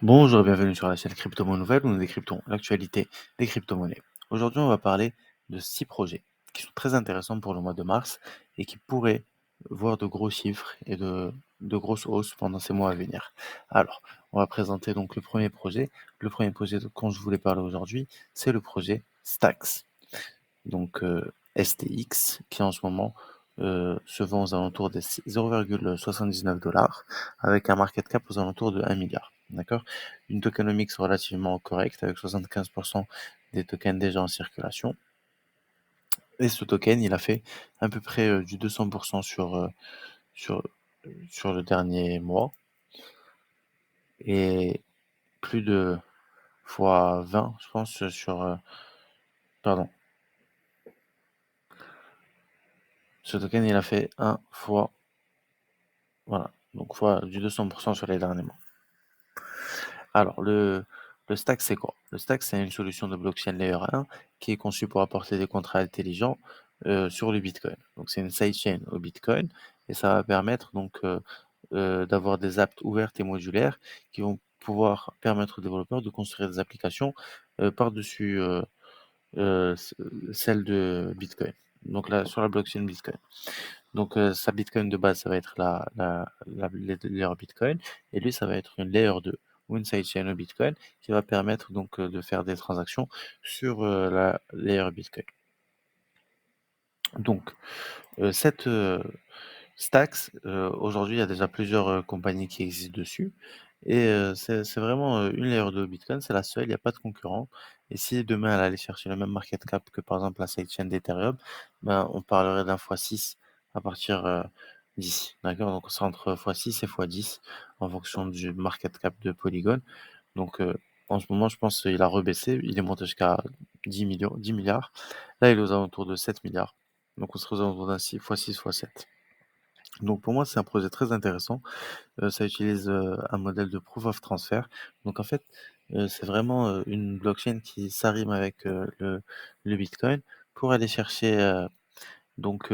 Bonjour et bienvenue sur la chaîne Crypto Monnaie Nouvelle où nous décryptons l'actualité des crypto-monnaies. Aujourd'hui, on va parler de 6 projets qui sont très intéressants pour le mois de mars et qui pourraient voir de gros chiffres et de grosses hausses pendant ces mois à venir. Alors, on va présenter donc le premier projet. Le premier projet dont je voulais parler aujourd'hui, c'est le projet Stax. Donc STX, qui en ce moment se vend aux alentours des 0,79 $ avec un market cap aux alentours de 1 milliard. D'accord. Une tokenomics relativement correcte avec 75% des tokens déjà en circulation. Et ce token, il a fait à peu près du 200% sur, sur le dernier mois et plus de fois 20, je pense, pardon. Ce token, il a fait 1 fois, voilà, donc fois du 200% sur les derniers mois. Alors, le Stack, c'est quoi? Le Stack, c'est une solution de blockchain Layer 1 qui est conçue pour apporter des contrats intelligents sur le Bitcoin. Donc, c'est une sidechain au Bitcoin et ça va permettre donc d'avoir des apps ouvertes et modulaires qui vont pouvoir permettre aux développeurs de construire des applications par-dessus celles de Bitcoin. Donc là, sur la blockchain Bitcoin. Donc sa Bitcoin de base, ça va être la layer Bitcoin, et lui, ça va être une layer 2 ou une sidechain au Bitcoin qui va permettre donc de faire des transactions sur la layer Bitcoin. Donc cette Stacks, aujourd'hui, il y a déjà plusieurs compagnies qui existent dessus. Et c'est vraiment une layer de Bitcoin, c'est la seule, il n'y a pas de concurrent. Et si demain elle allait chercher le même market cap que par exemple la sidechain d'Ethereum, ben, on parlerait d'un x6 à partir d'ici. D'accord? Donc on sera entre x6 et x10 en fonction du market cap de Polygon. Donc en ce moment, je pense qu'il a rebaissé, il est monté jusqu'à 10 millions, 10 milliards. Là, il est aux alentours de 7 milliards. Donc on serait aux alentours d'un 6, x6, x7. Donc pour moi, c'est un projet très intéressant. Ça utilise un modèle de proof of transfer. Donc en fait, c'est vraiment une blockchain qui s'arrime avec le Bitcoin pour aller chercher donc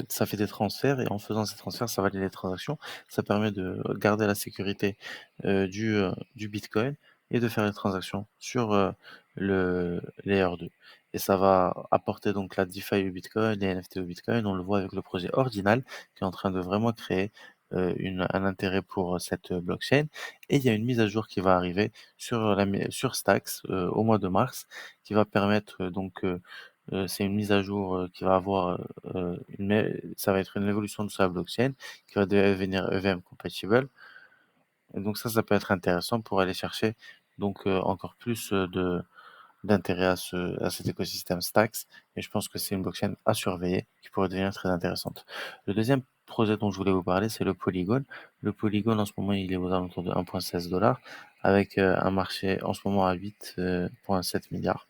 ça fait des transferts et en faisant ces transferts, ça valide les transactions. Ça permet de garder la sécurité du Bitcoin et de faire les transactions sur le layer 2. Et ça va apporter donc la DeFi au Bitcoin, les NFT au Bitcoin. On le voit avec le projet Ordinal qui est en train de vraiment créer un intérêt pour cette blockchain. Et il y a une mise à jour qui va arriver sur Stacks au mois de mars qui va permettre c'est une mise à jour qui va avoir ça va être une évolution de sa blockchain qui va devenir EVM compatible. Et donc ça peut être intéressant pour aller chercher donc encore plus d'intérêt à cet écosystème Stacks. Et je pense que c'est une blockchain à surveiller qui pourrait devenir très intéressante. Le deuxième projet dont je voulais vous parler, c'est le Polygon. Le Polygon, en ce moment, il est aux alentours de 1,16 $ avec un marché en ce moment à 8,7 milliards.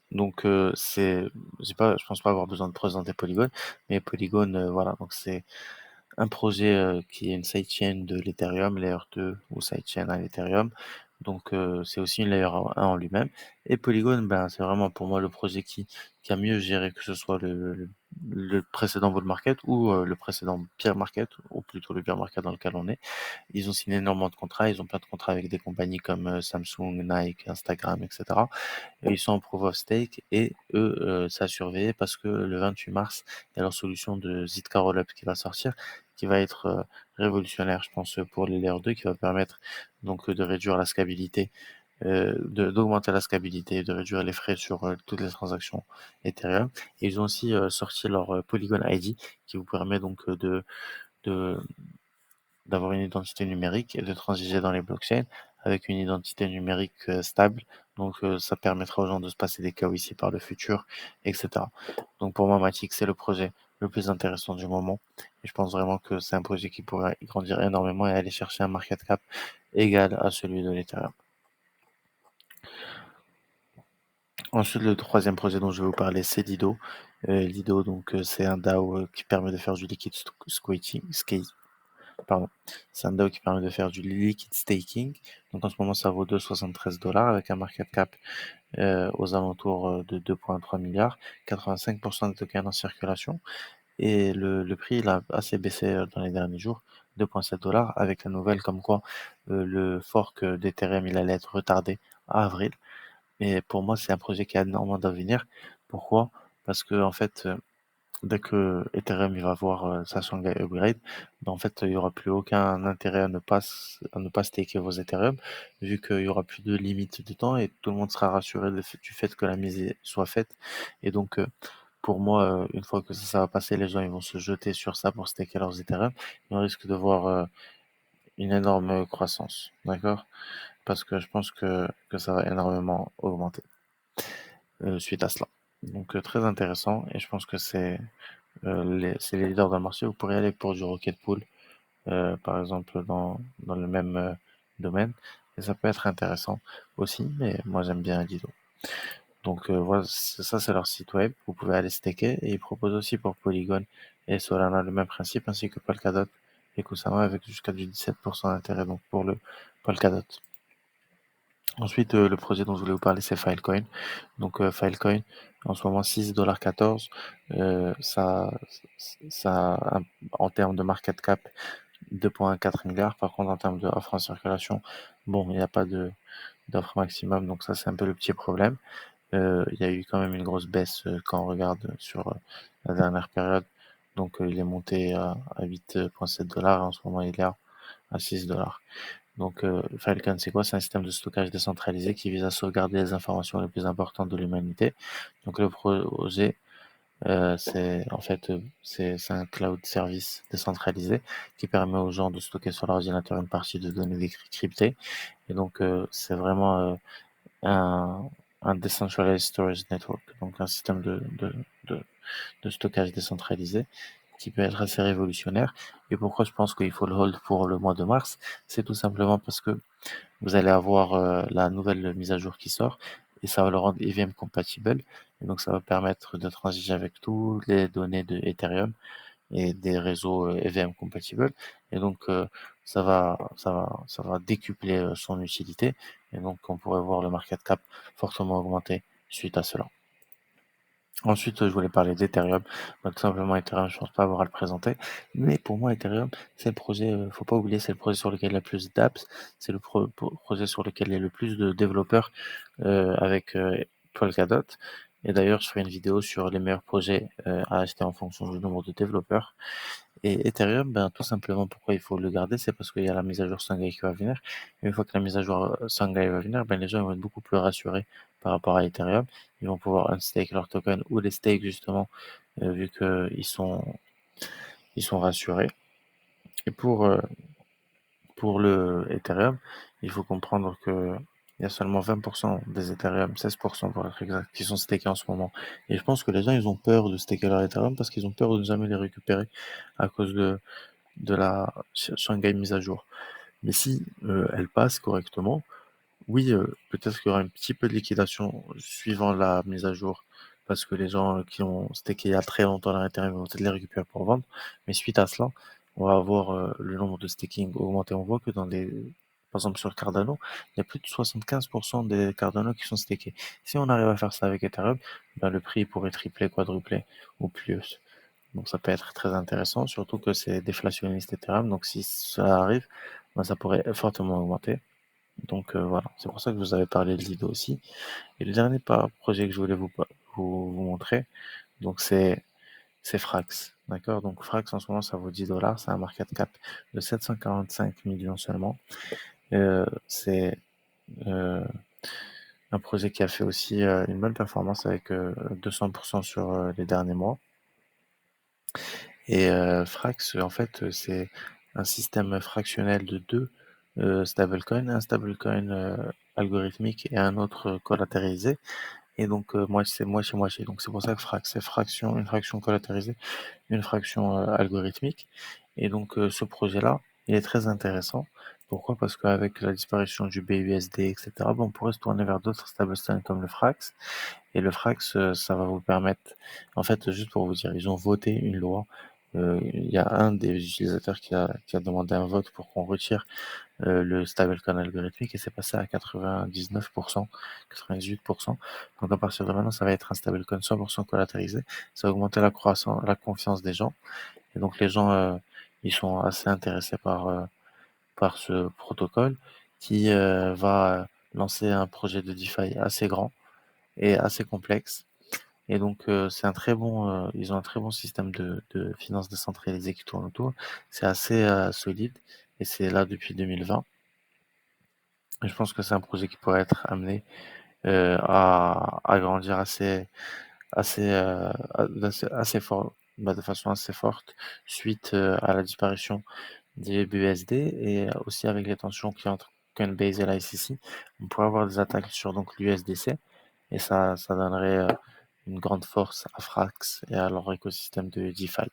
Donc je pense pas avoir besoin de présenter Polygon, mais Polygon, voilà, donc c'est un projet qui est une sidechain de l'Ethereum, Layer 2 ou sidechain à l'Ethereum. Donc c'est aussi une Layer 1 en lui-même. Et Polygon, ben, c'est vraiment pour moi le projet qui a mieux géré que ce soit le précédent bull market ou le précédent bear market, ou plutôt le bear market dans lequel on est. Ils ont signé énormément de contrats, ils ont plein de contrats avec des compagnies comme Samsung, Nike, Instagram, etc. Et ils sont en proof of stake et eux, c'est à surveiller parce que le 28 mars, il y a leur solution de Zitka Rollup qui va sortir, qui va être révolutionnaire, je pense, pour les Layer 2, qui va permettre donc de réduire la scalabilité, d'augmenter la scalabilité, de réduire les frais sur toutes les transactions Ethereum. Et ils ont aussi sorti leur Polygon ID qui vous permet donc de d'avoir une identité numérique et de transiger dans les blockchains avec une identité numérique stable. Donc ça permettra aux gens de se passer des KYC par le futur, etc. Donc pour moi, Matic, c'est le projet le plus intéressant du moment. Et je pense vraiment que c'est un projet qui pourrait grandir énormément et aller chercher un market cap égal à celui de l'Ethereum. Ensuite, le troisième projet dont je vais vous parler, c'est Lido. Lido, donc c'est un DAO qui permet de faire du liquid pardon. C'est un DAO qui permet de faire du liquid staking. Donc en ce moment, ça vaut 2,73 $ avec un market cap aux alentours de 2,3 milliards, 85% de tokens en circulation. Et le prix, il a assez baissé dans les derniers jours. $2,7 avec la nouvelle comme quoi le fork d'Ethereum, il allait être retardé à avril. Et pour moi, c'est un projet qui a énormément d'avenir. Pourquoi? Parce que en fait, dès que Ethereum il va avoir sa Shanghai Upgrade, ben, en fait, il y aura plus aucun intérêt à ne pas staker vos Ethereum, vu qu'il y aura plus de limite de temps et tout le monde sera rassuré du fait que la mise soit faite. Et donc, pour moi, une fois que ça va passer, les gens ils vont se jeter sur ça pour staker leurs Ethereum. Et on risque de voir une énorme croissance, d'accord? Parce que je pense que ça va énormément augmenter suite à cela. Donc, très intéressant et je pense que c'est les leaders dans le marché. Vous pourrez aller pour du Rocket Pool, par exemple, dans le même domaine. Et ça peut être intéressant aussi, mais moi j'aime bien Lido. Donc voilà, ça c'est leur site web. Vous pouvez aller staker et ils proposent aussi pour Polygon et Solana le même principe ainsi que Polkadot et Kusama avec jusqu'à du 17% d'intérêt donc pour le Polkadot. Ensuite, le projet dont je voulais vous parler, c'est Filecoin. Donc, Filecoin, en ce moment, 6,14 $. Ça, en termes de market cap, 2,4 milliards. Par contre, en termes d'offres en circulation, bon, il n'y a pas d'offre maximum, donc ça, c'est un peu le petit problème. Il y a eu quand même une grosse baisse quand on regarde sur la dernière période. Donc, il est monté à 8,7 $. En ce moment, il est à 6 $. Donc, Falcon, c'est quoi? C'est un système de stockage décentralisé qui vise à sauvegarder les informations les plus importantes de l'humanité. Donc, le projet, c'est en fait, c'est un cloud service décentralisé qui permet aux gens de stocker sur leur ordinateur une partie de données décryptées. Et donc, c'est vraiment un, un decentralized storage network, donc un système de, de stockage décentralisé qui peut être assez révolutionnaire. Et pourquoi je pense qu'il faut le hold pour le mois de mars? C'est tout simplement parce que vous allez avoir la nouvelle mise à jour qui sort et ça va le rendre EVM compatible. Et donc, ça va permettre de transiger avec toutes les données de Ethereum et des réseaux EVM compatibles. Et donc, ça va décupler son utilité. Et donc, on pourrait voir le market cap fortement augmenter suite à cela. Ensuite, je voulais parler d'Ethereum. Bah, tout simplement, Ethereum, je pense pas avoir à le présenter. Mais pour moi, Ethereum, c'est le projet, faut pas oublier, c'est le projet sur lequel il y a le plus d'apps. C'est le projet sur lequel il y a le plus de développeurs avec Polkadot. Et d'ailleurs, je ferai une vidéo sur les meilleurs projets à acheter en fonction du nombre de développeurs. Et Ethereum, ben, tout simplement, pourquoi il faut le garder, c'est parce qu'il y a la mise à jour Shanghai qui va venir. Et une fois que la mise à jour Shanghai va venir, ben, les gens vont être beaucoup plus rassurés par rapport à Ethereum. Ils vont pouvoir unstake leur token ou les stake justement, vu ils sont rassurés. Et pour le Ethereum, il faut comprendre que il y a seulement 20% des Ethereum, 16% pour être exact, qui sont stakés en ce moment. Et je pense que les gens, ils ont peur de staker leur Ethereum parce qu'ils ont peur de ne jamais les récupérer à cause de la Shanghai mise à jour. Mais si elle passe correctement, oui, peut-être qu'il y aura un petit peu de liquidation suivant la mise à jour, parce que les gens qui ont stacké il y a très longtemps leur Ethereum vont peut-être les récupérer pour vendre. Mais suite à cela, on va avoir le nombre de staking augmenter. On voit que par exemple sur Cardano, il y a plus de 75% des Cardano qui sont stakés. Si on arrive à faire ça avec Ethereum, ben, le prix pourrait tripler, quadrupler ou plus. Donc ça peut être très intéressant, surtout que c'est déflationniste Ethereum. Donc si ça arrive, ben, ça pourrait fortement augmenter. Donc voilà, c'est pour ça que je vous avais parlé de Lido aussi. Et le dernier projet que je voulais vous montrer, donc c'est Frax. D'accord? Donc Frax en ce moment ça vaut 10 $, c'est un market cap de 745 millions seulement. C'est euh, un projet qui a fait aussi une bonne performance avec 200% sur les derniers mois. Et Frax, en fait, c'est un système fractionnel de deux stablecoins, un stablecoin algorithmique et un autre collatéralisé. Et donc, moi, c'est moitié-moitié. Donc, c'est pour ça que Frax, c'est une fraction collatéralisée, une fraction algorithmique. Et donc, ce projet-là, il est très intéressant. Pourquoi? Parce qu'avec la disparition du BUSD, etc., bon, on pourrait se tourner vers d'autres stablecoins comme le Frax. Et le Frax, ça va vous permettre, en fait, juste pour vous dire, ils ont voté une loi. Il y a un des utilisateurs qui a demandé un vote pour qu'on retire le stablecoin algorithmique et c'est passé à 99%, 98%. Donc à partir de maintenant, ça va être un stablecoin 100% collatérisé. Ça va augmenter la confiance des gens. Et donc les gens ils sont assez intéressés par ce protocole qui, va lancer un projet de DeFi assez grand et assez complexe. Et donc, c'est un très bon, ils ont un très bon système de finances décentralisées qui tourne autour. C'est assez, solide et c'est là depuis 2020. Et je pense que c'est un projet qui pourrait être amené, à grandir assez fort, bah, de façon assez forte suite, à la disparition des BUSD et aussi avec les tensions qu'il y a entre Coinbase et la SEC. On pourrait avoir des attaques sur donc l'USDC et ça donnerait, une grande force à Frax et à leur écosystème de DeFi.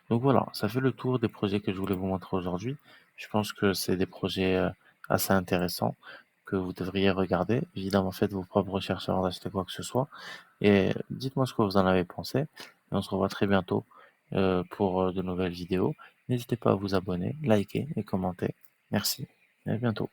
Donc voilà, ça fait le tour des projets que je voulais vous montrer aujourd'hui. Je pense que c'est des projets assez intéressants que vous devriez regarder. Évidemment, faites vos propres recherches avant d'acheter quoi que ce soit. Et dites-moi ce que vous en avez pensé. Et on se revoit très bientôt pour de nouvelles vidéos. N'hésitez pas à vous abonner, liker et commenter. Merci et à bientôt.